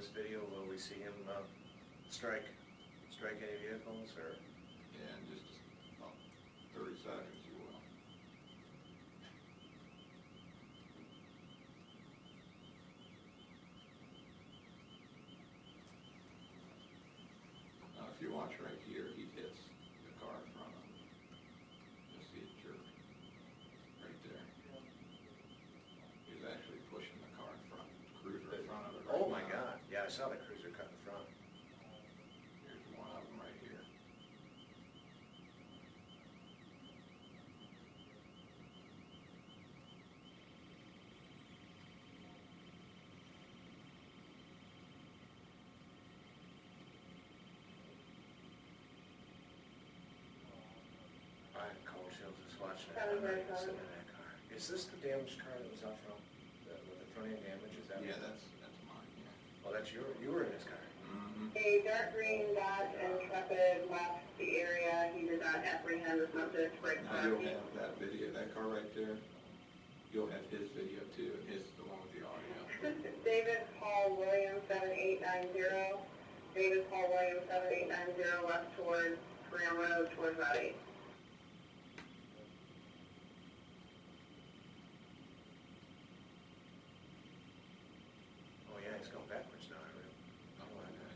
this video, will we see him strike any vehicles, or? Yeah, in just about 30 seconds you will. Now if you watch right here, he hits the car in front of him. You'll see it jerk right there. He's actually pushing the car in front, cruiser in front of it right Oh my now. God, yeah, I saw the cruiser cut in front. Here's one of them right here. Brian Coleshields is watching it. I'm not even sitting in that car. Is this the damaged car that was out front? With the front end damage, is that? Yeah, that's mine, yeah. Well, that's you were in this car. Mm-hmm. A dark green Dodge Intrepid left the area. He did not apprehend the subject right Now you'll have that video, that car right there. You'll have his video too, and his the one with the audio. David Paul Williams 7890. David Paul Williams 7890 left towards Graham Road towards Route 8. Oh yeah, he's going backwards now. I really. Oh, okay.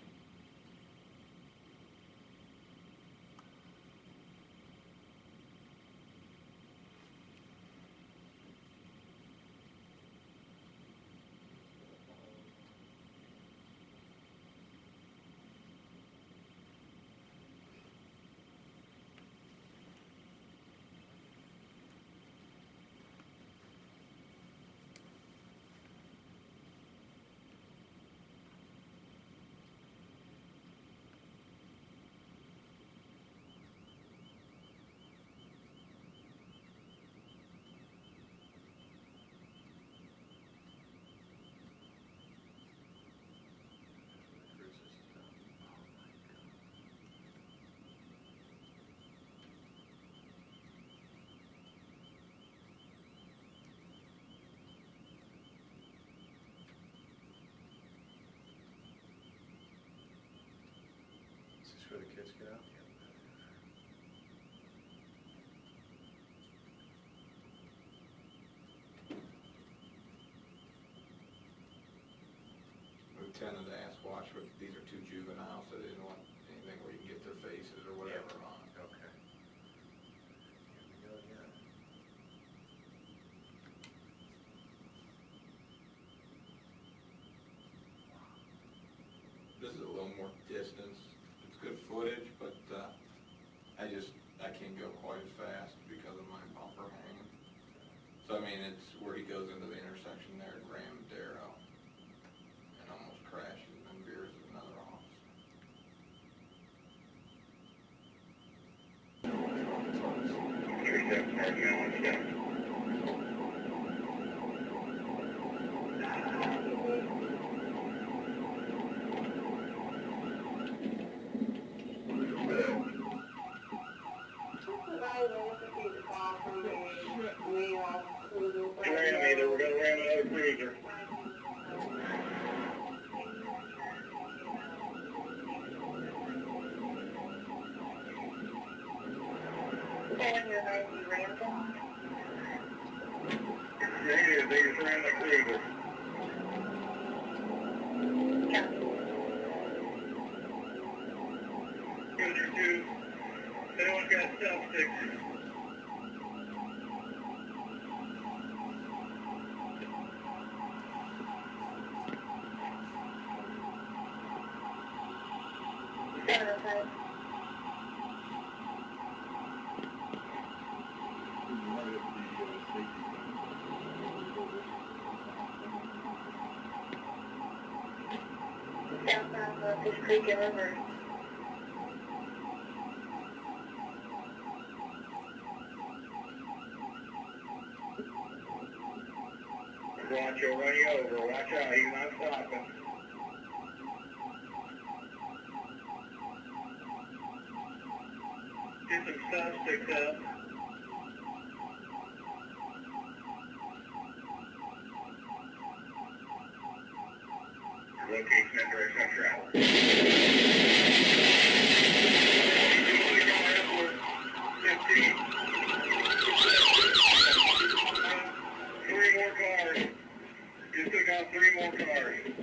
Is this where the kids get out? Lieutenant asked, watch, these are two juveniles, so they didn't want anything where you can get their faces or whatever on it. Okay. Here we go again. This is a little more distance. It's good footage, but I can't go quite as fast because of my bumper hanging. So I mean, it's where he goes into the intersection there at Graham and Darrow and almost crashes and veers at another officer. Ram either, we're going to ram another cruiser. And you're going to be rammed on? Yeah, they just ran the cruiser. Cruiser 2, anyone got stop sticks? Southbound Fish Creek River. Watch, he'll run you over. Watch out, he's not stopping. Get some stop sticks up. Location and track. Three more cars. You still got 3 more cars.